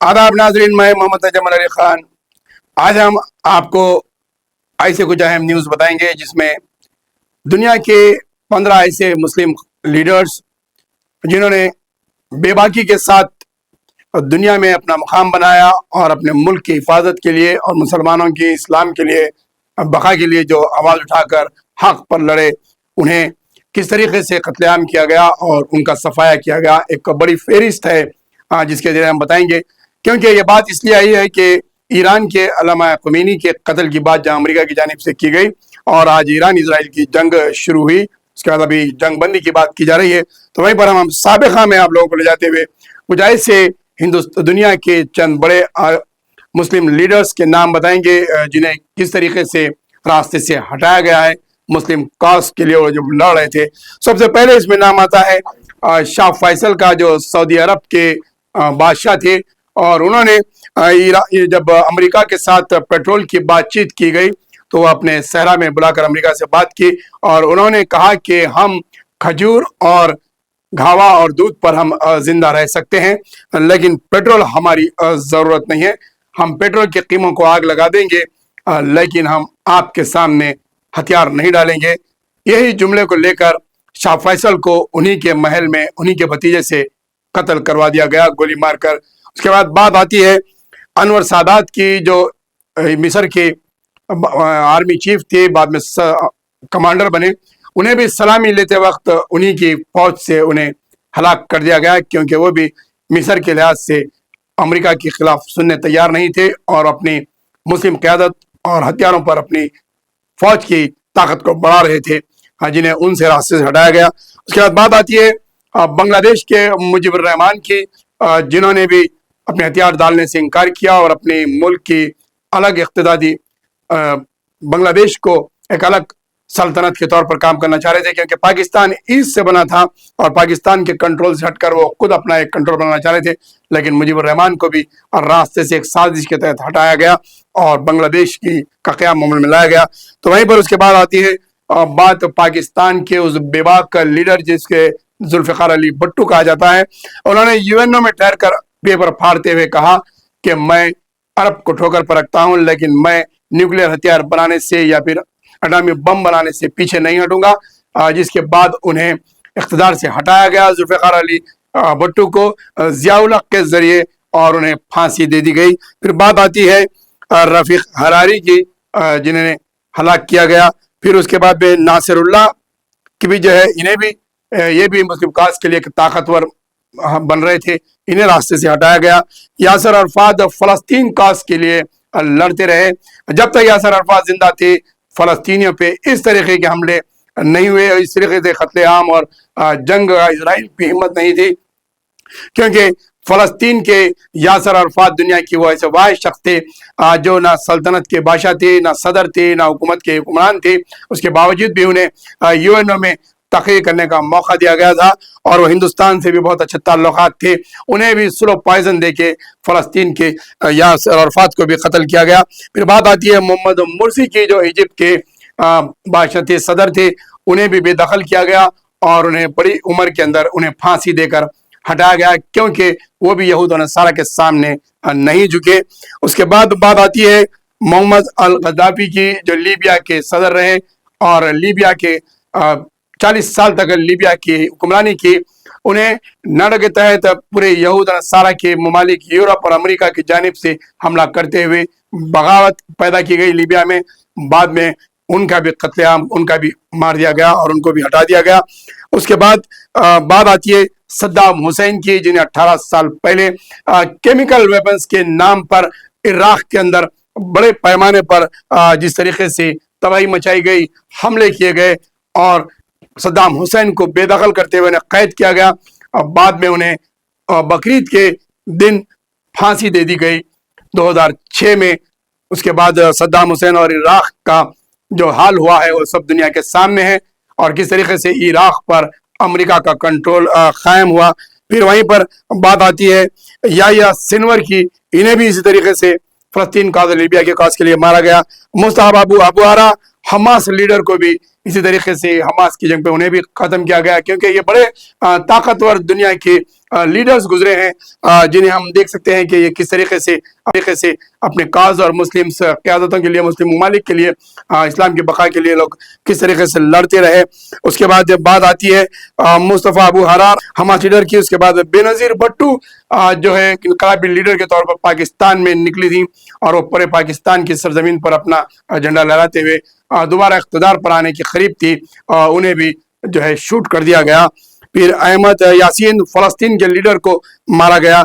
आदाब नाजरीन, मैं मोहम्मद अजमल अली खान। आज हम आपको ऐसे कुछ अहम न्यूज़ बताएंगे जिसमें दुनिया के 15 ऐसे मुस्लिम लीडर्स जिन्होंने बेबाकी के साथ दुनिया में अपना मुकाम बनाया और अपने मुल्क की हिफाजत के लिए और मुसलमानों की इस्लाम के लिए बका के लिए जो आवाज़ उठाकर हक पर लड़े, उन्हें किस तरीके से कत्लेआम किया गया और उनका सफाया किया गया। एक बड़ी फहरिस्त है जिसके जरिए हम बताएंगे, क्योंकि ये बात इसलिए आई है कि ईरान के अल्लामा ख़ुमैनी के कत्ल की बात जहाँ अमेरिका की जानिब से की गई और आज ईरान इसराइल की जंग शुरू हुई, उसके बाद अभी जंग बंदी की बात की जा रही है। तो वहीं पर हम साबिक़ा में आप लोगों को ले जाते हुए कुछ ऐसे दुनिया के चंद बड़े मुस्लिम लीडर्स के नाम बताएंगे जिन्हें किस तरीके से रास्ते से हटाया गया है मुस्लिम कॉज के लिए, वो जो लड़ रहे थे। सबसे पहले इसमें नाम आता है शाह फैसल का, जो सऊदी अरब के बादशाह थे, और उन्होंने जब अमेरिका के साथ पेट्रोल की बातचीत की गई तो वो अपने सहरा में बुलाकर अमेरिका से बात की और उन्होंने कहा कि हम खजूर और घावा और दूध पर हम जिंदा रह सकते हैं, लेकिन पेट्रोल हमारी ज़रूरत नहीं है। हम पेट्रोल की कीमों को आग लगा देंगे, लेकिन हम आपके सामने हथियार नहीं डालेंगे। यही जुमले को लेकर शाह फैसल को उन्हीं के महल में उन्हीं के भतीजे से कत्ल करवा दिया गया गोली मारकर। उसके बाद बात आती है अनवर सादात की, जो मिस्र के आर्मी चीफ थे, बाद में कमांडर बने। उन्हें भी सलामी लेते वक्त उन्हीं की फौज से उन्हें हलाक कर दिया गया, क्योंकि वो भी मिस्र के लिहाज से अमेरिका के खिलाफ सुनने तैयार नहीं थे और अपनी मुस्लिम क़यादत और हथियारों पर अपनी फौज की ताकत को बढ़ा रहे थे, जिन्हें उनसे रास्ते से हटाया गया। उसके बाद बात आती है बांग्लादेश के मुजीबुर रहमान की, जिन्होंने भी अपने हथियार डालने से इनकार किया और अपने मुल्क की अलग इक़्तिदादी बांग्लादेश को एक अलग सल्तनत के तौर पर काम करना चाह रहे थे, क्योंकि पाकिस्तान ईस्ट से बना था और पाकिस्तान के कंट्रोल से हटकर वो खुद अपना एक कंट्रोल बनाना चाह रहे थे। लेकिन मुजीबुर रहमान को भी रास्ते से एक साजिश के तहत हटाया गया और बांग्लादेश की का क़याम अमल में लाया गया। तो वहीं पर उसके बाद आती है बात पाकिस्तान के उस बेबाक लीडर जिसके जुल्फ़िकार अली भुट्टो कहा जाता है। उन्होंने यूएनओ में ठहर कर पेपर फाड़ते हुए कहा कि मैं अरब को ठोकर पर रखता हूं, लेकिन मैं न्यूक्लियर हथियार बनाने से या फिर एटॉमिक बम बनाने से पीछे नहीं हटूंगा। जिसके बाद उन्हें इक़्तिदार से हटाया गया जुल्फ़िकार अली भुट्टो को ज़ियाउल हक़ के जरिए, और उन्हें फांसी दे दी गई। फिर बात आती है रफ़ीक हरारी की, जिन्हें हलाक किया गया। फिर उसके बाद नासिरुल्लाह की भी जो है, इन्हें भी ये भी मुस्लिम काज के लिए एक ताकतवर बन रहे थे, इन्हें रास्ते से हटाया गया। यासर अरफात फ़लस्तीन काज के लिए लड़ते रहे। जब तक यासर अरफात जिंदा थे फ़लस्तीनियों पे इस तरीके के हमले नहीं हुए, इस तरीके से कत्लेआम और जंग इजराइल की हिम्मत नहीं थी, क्योंकि फ़लस्तीन के यासर अरफात दुनिया की वो ऐसे वाहिद शख्स थे जो ना सल्तनत के बादशाह थे, ना सदर थे, ना हुकूमत के हुक्मरान थे। उसके बावजूद भी उन्हें यूएनओ में तक़रीर करने का मौका दिया गया था और वो हिंदुस्तान से भी बहुत अच्छे ताल्लुकात थे। उन्हें भी स्लो पॉइजन दे के फ़लस्तीन के यासर अरफात को भी कत्ल किया गया। फिर बात आती है मोहम्मद मुर्सी की, जो इजिप्ट के बादशाह थे, सदर थे, उन्हें भी बेदखल किया गया और उन्हें बड़ी उम्र के अंदर उन्हें फांसी देकर हटाया गया, क्योंकि वो भी यहूद और नसारा के सामने नहीं झुके। उसके बाद बात आती है मोहम्मद अल गद्दाफी की, जो लीबिया के सदर रहे और लीबिया के 40 साल तक लीबिया की हुक्मरानी की। उन्हें नड़ के तहत पूरे यहूद और नसारा के ममालिक यूरोप और अमेरिका की जानिब से हमला करते हुए बगावत पैदा की गई लीबिया में। बाद में उनका भी कत्लेआम, उनका भी मार दिया गया और उनको भी हटा दिया गया। उसके बाद बात आती है सद्दाम हुसैन की, जिन्हें 18 साल पहले केमिकल वेपन्स के नाम पर इराक के अंदर बड़े पैमाने पर जिस तरीके से तबाही मचाई गई, हमले किए गए और सद्दाम हुसैन को बेदखल करते हुए उन्हें कैद किया गया और बाद में उन्हें बकरीद के दिन फांसी दे दी गई 2006 में। उसके बाद सद्दाम हुसैन और इराक का जो हाल हुआ है वो सब दुनिया के सामने है और किस तरीके से इराक पर अमेरिका का कंट्रोल कायम हुआ। फिर वहीं पर बात आती है याह्या सिनवर की, इन्हें भी इसी तरीके से फ़लस्तीन काज लीबिया के काज के लिए मारा गया। मुस्तफ़ा अबू आरा हमास लीडर को भी इसी तरीके से हमास की जंग पे उन्हें भी खत्म किया गया, क्योंकि ये बड़े ताकतवर दुनिया के لیڈرز گزرے ہیں جنہیں ہم دیکھ سکتے ہیں کہ یہ کس طریقے سے اپنے کاز اور مسلم قیادتوں کے لیے، مسلم ممالک کے لیے، اسلام کی بقا کے لیے لوگ کس طریقے سے لڑتے رہے۔ اس کے بعد جب بات آتی ہے مصطفیٰ ابو حرار حماس لیڈر کی، اس کے بعد بے نظیر بھٹو جو ہے انقلابی لیڈر کے طور پر پاکستان میں نکلی تھی، اور وہ پورے پاکستان کی سرزمین پر اپنا جھنڈا لہراتے ہوئے دوبارہ اقتدار پر آنے کی قریب تھی، انہیں بھی جو ہے شوٹ کر دیا گیا۔ پھر احمد یاسین فلسطین کے لیڈر کو مارا گیا۔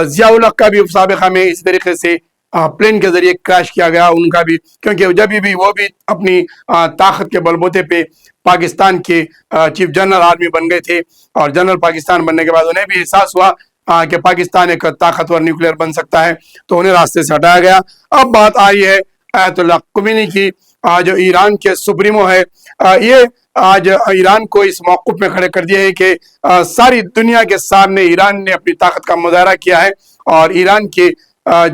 ضیاء الحق کا بھی سابقہ میں اسی طریقے سے پلین کے ذریعے کریش کیا گیا ان کا بھی، کیونکہ جب بھی وہ بھی اپنی طاقت کے بلبوتے پہ پاکستان کے چیف جنرل آرمی بن گئے تھے، اور جنرل پاکستان بننے کے بعد انہیں بھی احساس ہوا کہ پاکستان ایک طاقتور نیوکلیئر بن سکتا ہے، تو انہیں راستے سے ہٹایا گیا۔ اب بات آئی ہے آیت اللہ خمینی کی، جو ایران کے سپریمو ہے، یہ آج ایران کو اس موقف میں کھڑے کر دیا ہے کہ ساری دنیا کے سامنے ایران نے اپنی طاقت کا مظاہرہ کیا ہے، اور ایران کے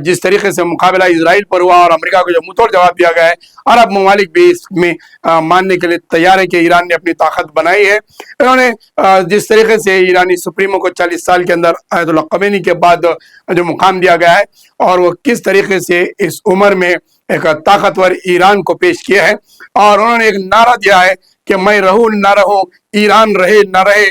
جس طریقے سے مقابلہ اسرائیل پر ہوا اور امریکہ کو جو منہ توڑ جواب دیا گیا ہے، عرب ممالک بھی اس میں ماننے کے لیے تیار ہے کہ ایران نے اپنی طاقت بنائی ہے۔ انہوں نے جس طریقے سے ایرانی سپریمو کو 40 سال کے اندر آیت اللہ خمینی کے بعد جو مقام دیا گیا ہے، اور وہ کس طریقے سے اس عمر میں ایک طاقتور ایران کو پیش کیا ہے، اور انہوں نے ایک نعرہ دیا ہے کہ میں رہوں نہ رہوں، ایران رہے نہ رہے،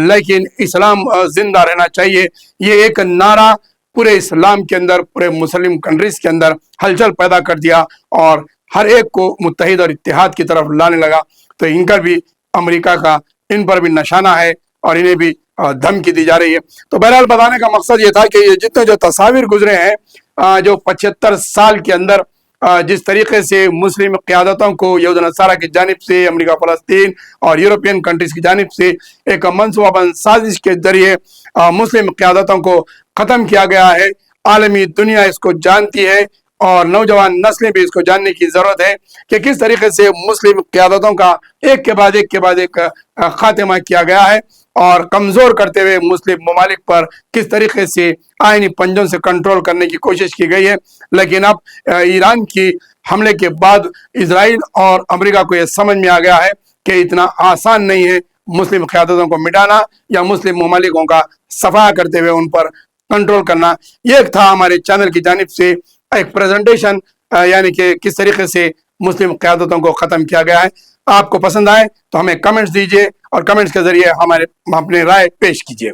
لیکن اسلام زندہ رہنا چاہیے۔ یہ ایک نعرہ پورے اسلام کے اندر، پورے مسلم کنٹریز کے اندر ہلچل پیدا کر دیا، اور ہر ایک کو متحد اور اتحاد کی طرف لانے لگا۔ تو ان کا بھی امریکہ کا ان پر بھی نشانہ ہے، اور انہیں بھی دھمکی دی جا رہی ہے۔ تو بہرحال بتانے کا مقصد یہ تھا کہ یہ جتنے جو تصاویر گزرے ہیں، جو 75 سال کے اندر جس طریقے سے مسلم قیادتوں کو یہود و نصارہ کی جانب سے، امریکہ فلسطین اور یورپین کنٹریز کی جانب سے ایک منصوبہ بند سازش کے ذریعے مسلم قیادتوں کو ختم کیا گیا ہے، عالمی دنیا اس کو جانتی ہے، اور نوجوان نسلیں بھی اس کو جاننے کی ضرورت ہے کہ کس طریقے سے مسلم قیادتوں کا ایک کے بعد ایک خاتمہ کیا گیا ہے، اور کمزور کرتے ہوئے مسلم ممالک پر کس طریقے سے آئینی پنجوں سے کنٹرول کرنے کی کوشش کی گئی ہے۔ لیکن اب ایران کی حملے کے بعد اسرائیل اور امریکہ کو یہ سمجھ میں آ گیا ہے کہ اتنا آسان نہیں ہے مسلم قیادتوں کو مٹانا، یا مسلم ممالکوں کا صفحہ کرتے ہوئے ان پر کنٹرول کرنا۔ یہ تھا ہمارے چینل کی جانب سے ایک پریزنٹیشن، یعنی کہ کس طریقے سے مسلم قیادتوں کو ختم کیا گیا ہے۔ آپ کو پسند آئے تو ہمیں کمنٹس دیجئے، اور کمنٹس کے ذریعے اپنے رائے پیش کیجئے۔